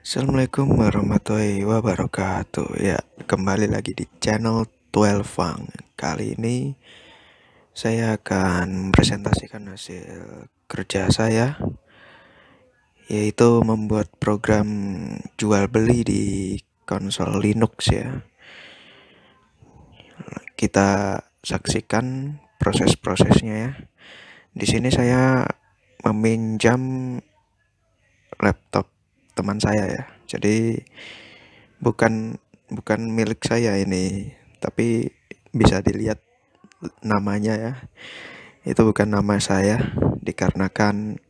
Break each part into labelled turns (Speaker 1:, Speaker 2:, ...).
Speaker 1: Assalamualaikum warahmatullahi wabarakatuh. Ya, kembali lagi di channel 12 Fang. Kali ini saya akan presentasikan hasil kerja saya, yaitu membuat program jual beli di konsol Linux ya. Kita saksikan proses-prosesnya ya. Di sini saya meminjam laptop teman saya ya. Jadi bukan milik saya ini, tapi bisa dilihat namanya ya. Itu bukan nama saya, dikarenakan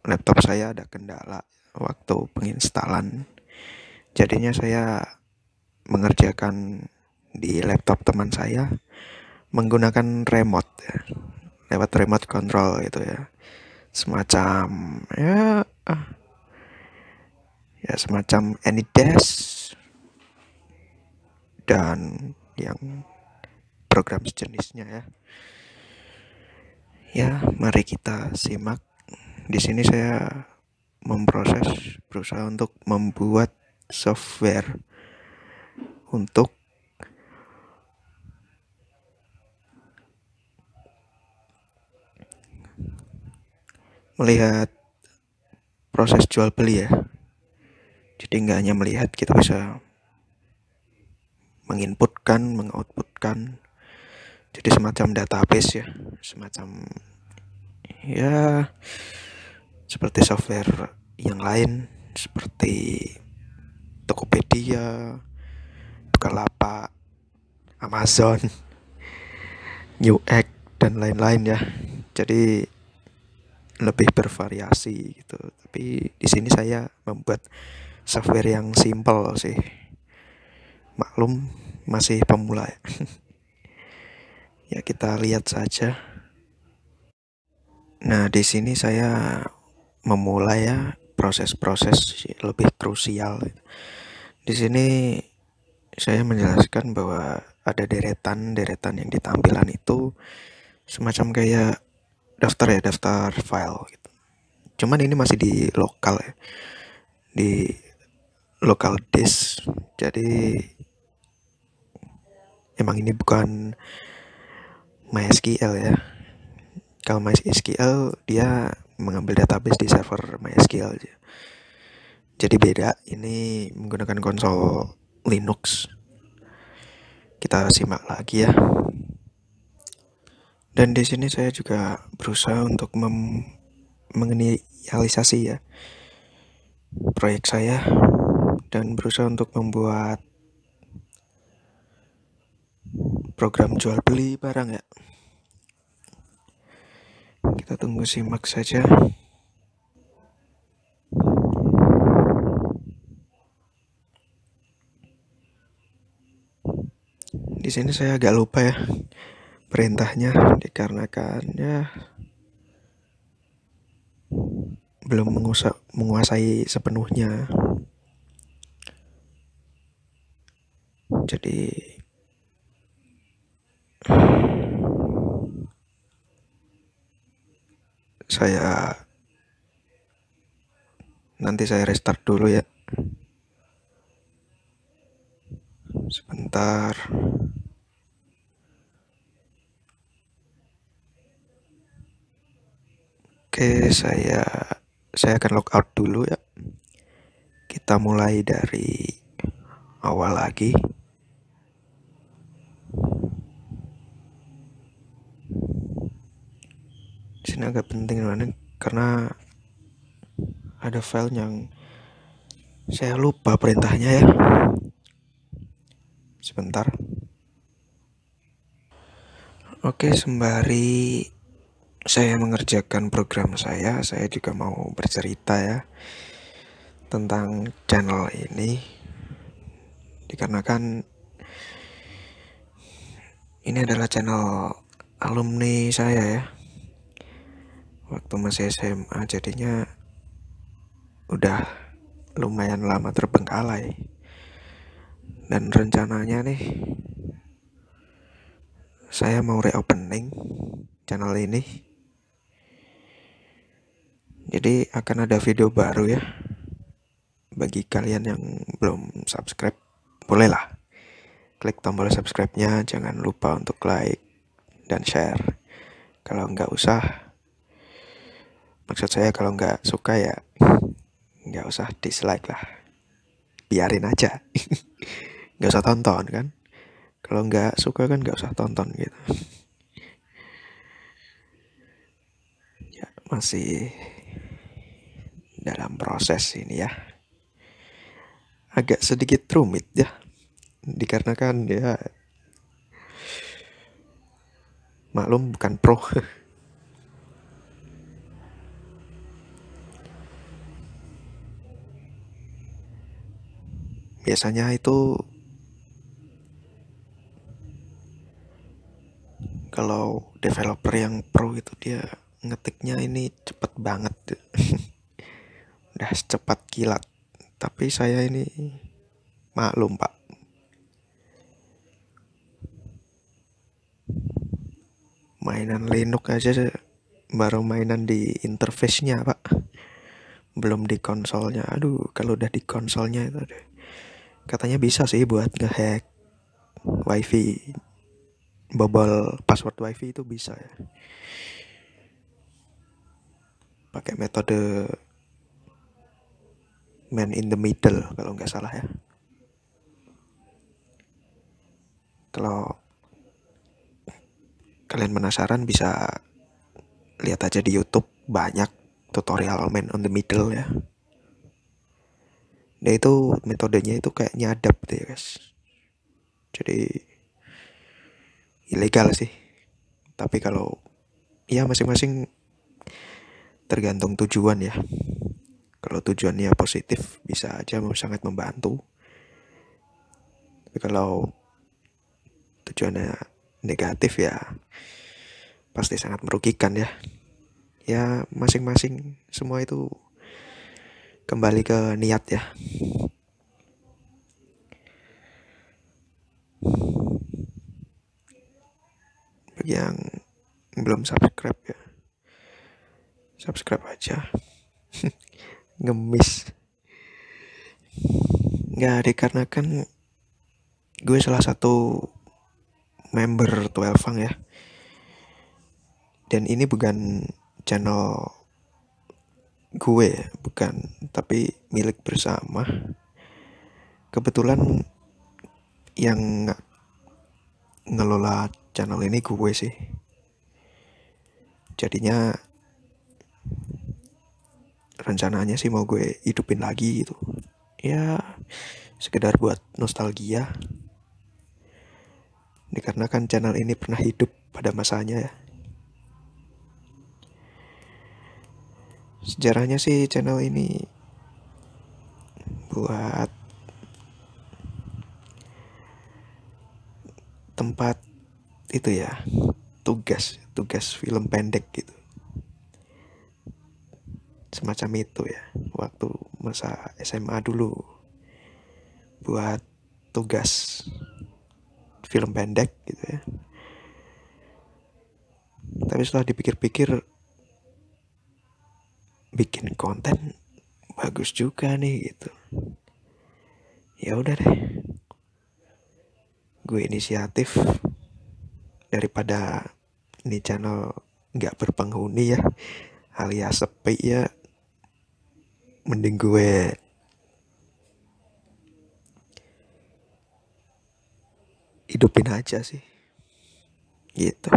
Speaker 1: laptop saya ada kendala waktu penginstalan. Jadinya saya mengerjakan di laptop teman saya menggunakan remote ya. Lewat remote control itu ya. Semacam semacam AnyDesk dan yang program sejenisnya ya. Ya, mari kita simak. Di sini saya berusaha untuk membuat software untuk melihat proses jual beli ya. Jadi nggak hanya melihat, kita bisa menginputkan, mengoutputkan. Jadi semacam database ya, semacam ya seperti software yang lain seperti Tokopedia, Bukalapak, Amazon, Newegg dan lain-lain ya. Jadi lebih bervariasi gitu. Tapi di sini saya membuat software yang simple sih. Maklum masih pemula ya. Ya, kita lihat saja. Nah, di sini saya memulai ya proses-proses lebih krusial. Di sini saya menjelaskan bahwa ada deretan yang di tampilan itu semacam kayak daftar file gitu. Cuman ini masih di lokal ya, di local disk. Jadi emang ini bukan MySQL ya. Kalau MySQL dia mengambil database di server MySQL aja. Jadi beda, ini menggunakan konsol Linux. Kita simak lagi ya. Dan di sini saya juga berusaha untuk menginisialisasi ya proyek saya dan berusaha untuk membuat program jual beli barang ya. Kita tunggu, simak saja. Di sini saya agak lupa ya perintahnya, dikarenakan ya belum menguasai sepenuhnya. Jadi nanti saya restart dulu ya. Sebentar. Oke, saya akan logout dulu ya. Kita mulai dari awal lagi. Di sini agak penting karena ada file yang saya lupa perintahnya ya. Sebentar. Oke, sembari saya mengerjakan program saya juga mau bercerita ya tentang channel ini, dikarenakan ini adalah channel alumni saya ya. Waktu masih SMA, jadinya udah lumayan lama terbengkalai. Dan rencananya nih saya mau reopening channel ini. Jadi akan ada video baru ya, bagi kalian yang belum subscribe, bolehlah klik tombol subscribe-nya. Jangan lupa untuk like dan share. Kalau nggak usah, maksud saya kalau nggak suka ya nggak usah dislike lah, biarin aja. Nggak usah tonton kan, kalau nggak suka kan nggak usah tonton gitu. Ya, masih dalam proses ini ya, agak sedikit rumit ya, dikarenakan ya maklum bukan pro. Biasanya itu kalau developer yang pro itu dia ngetiknya ini cepet banget. Udah secepat kilat. Tapi saya ini maklum pak, mainan Linux aja baru mainan di interface-nya pak, belum di konsolnya. Aduh, kalau udah di konsolnya itu deh, katanya bisa sih buat ngehack wifi, bobol password wifi itu bisa ya, pakai metode man in the middle kalau nggak salah ya. Kalau kalian penasaran bisa lihat aja di YouTube, banyak tutorial man on the middle ya. Nah itu metodenya itu kayak nyadap gitu ya guys. Jadi ilegal sih. Tapi kalau ya masing-masing tergantung tujuan ya. Kalau tujuannya positif bisa aja sangat membantu. Tapi kalau tujuannya negatif ya pasti sangat merugikan ya. Ya masing-masing semua itu kembali ke niat ya. Bagi yang belum subscribe ya, subscribe aja. Ngemis. Nggak, dikarenakan gue salah satu member 12 ya. Dan ini bukan channel gue, bukan, tapi milik bersama. Kebetulan yang ngelola channel ini gue sih. Jadinya rencananya sih mau gue hidupin lagi gitu. Ya, sekedar buat nostalgia. Dikarenakan channel ini pernah hidup pada masanya ya. Sejarahnya sih channel ini buat tempat itu ya, tugas film pendek gitu, semacam itu ya, waktu masa SMA dulu buat tugas film pendek gitu ya. Tapi setelah dipikir-pikir, bikin konten bagus juga nih gitu. Ya udah deh, gue inisiatif, daripada ini channel nggak berpenghuni ya, alias sepi ya, mending gue hidupin aja sih gitu.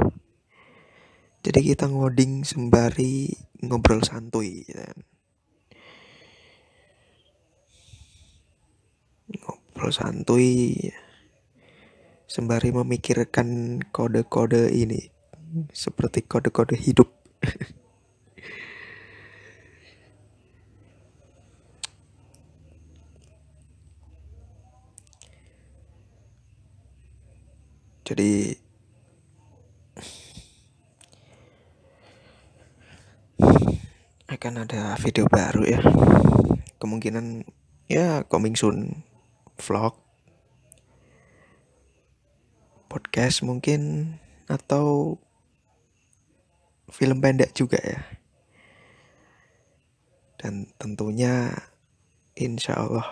Speaker 1: Jadi kita ngoding sembari ngobrol santuy gitu kan. Ngobrol santuy sembari memikirkan kode-kode ini, seperti kode-kode hidup. Jadi akan ada video baru ya, kemungkinan ya coming soon, vlog, podcast mungkin, atau film pendek juga ya. Dan tentunya insya Allah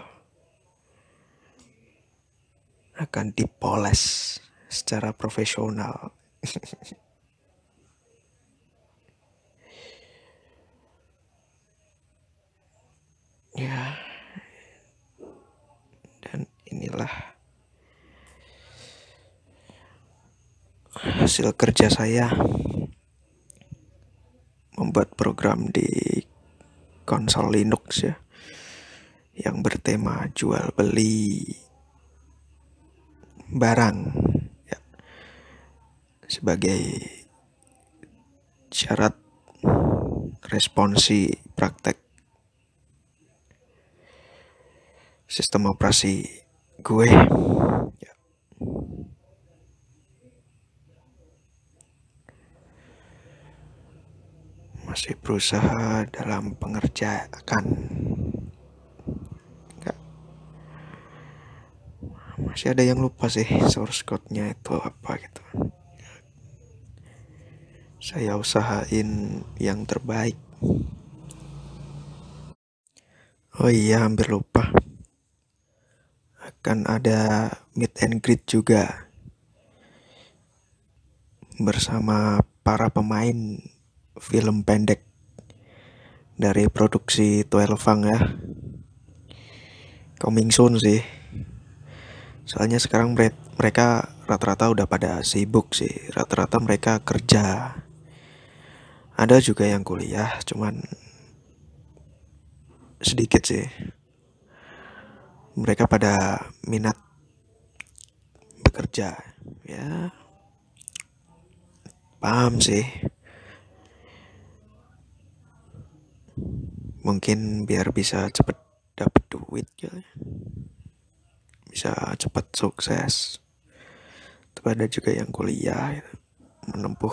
Speaker 1: akan dipoles secara profesional. Ya, dan inilah hasil kerja saya membuat program di konsol Linux ya, yang bertema jual beli barang ya, sebagai syarat responsi praktek sistem operasi gue ya. Masih berusaha dalam pengerjaan, masih ada yang lupa sih source code-nya itu apa gitu. Saya usahain yang terbaik. Oh iya, hampir lupa. Akan ada meet and greet juga bersama para pemain film pendek dari produksi 12 ya. Coming soon sih. Soalnya sekarang mereka rata-rata udah pada sibuk sih. Rata-rata mereka kerja. Ada juga yang kuliah, cuman sedikit sih. Mereka pada minat bekerja. Ya, paham sih. Mungkin biar bisa cepet dapet duit ya. Bisa cepet sukses. Tapi ada juga yang kuliah ya, menempuh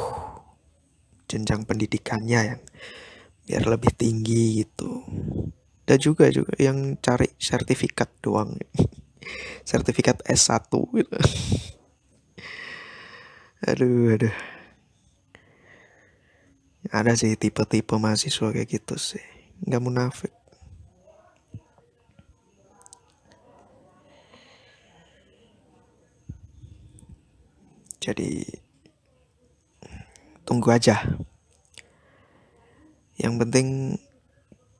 Speaker 1: jenjang pendidikannya yang biar lebih tinggi gitu. Ada juga yang cari sertifikat doang. Sertifikat S1 gitu. Aduh. Ada sih tipe-tipe mahasiswa kayak gitu sih. Nggak munafik. Jadi tunggu aja. Yang penting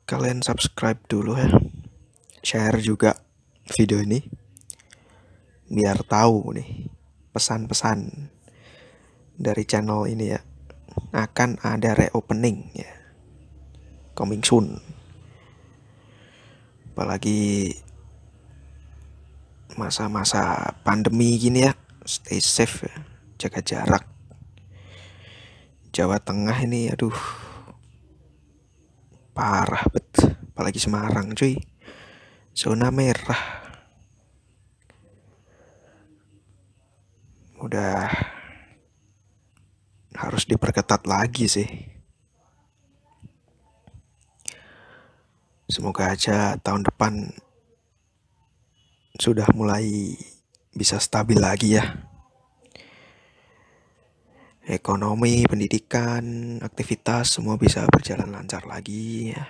Speaker 1: kalian subscribe dulu ya. Share juga video ini biar tahu nih pesan-pesan dari channel ini ya. Akan ada reopening ya, coming soon. Apalagi masa-masa pandemi gini ya, stay safe ya, jaga jarak. Jawa Tengah ini aduh parah bet, apalagi Semarang cuy, zona merah. Udah harus diperketat lagi sih. Semoga aja tahun depan sudah mulai bisa stabil lagi ya. Ekonomi, pendidikan, aktivitas semua bisa berjalan lancar lagi ya.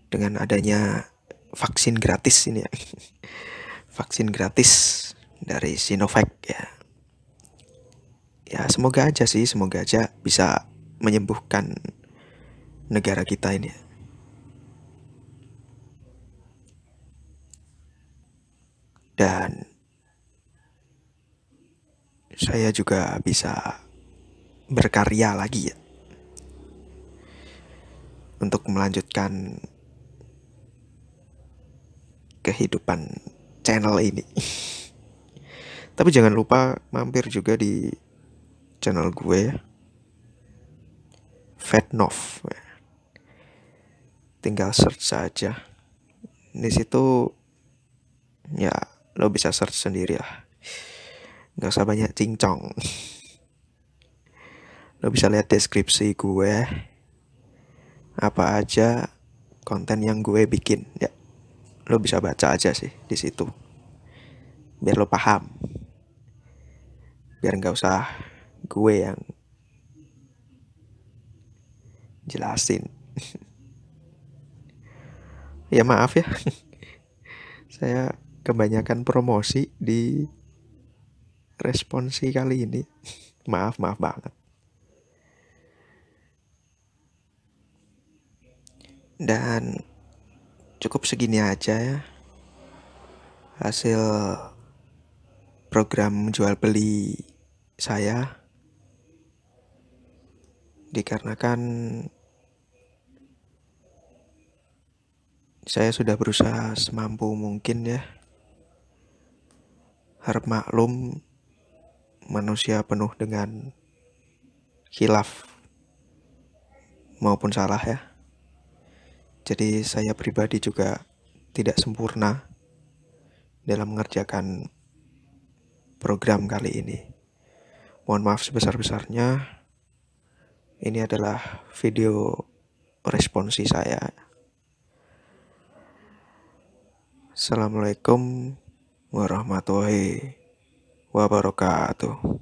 Speaker 1: Dengan adanya vaksin gratis ini ya. Vaksin gratis dari Sinovac ya. Ya semoga aja bisa menyembuhkan negara kita ini. Dan saya juga bisa berkarya lagi ya, untuk melanjutkan kehidupan channel ini. Tapi jangan lupa mampir juga di channel gue ya, Fatnov. Tinggal search saja. Di situ ya lo bisa search sendiri lah. Gak usah banyak cincong. Lo bisa lihat deskripsi gue, apa aja konten yang gue bikin ya. Lo bisa baca aja sih di situ. Biar lo paham. Biar gak usah gue yang jelasin. Ya maaf ya, saya kebanyakan promosi di responsi kali ini. Maaf banget. Dan cukup segini aja ya hasil program jual beli saya, dikarenakan saya sudah berusaha semampu mungkin ya. Harap maklum, manusia penuh dengan khilaf maupun salah ya. Jadi saya pribadi juga tidak sempurna dalam mengerjakan program kali ini. Mohon maaf sebesar-besarnya. Ini adalah video responsi saya. Assalamualaikum warahmatullahi wabarakatuh.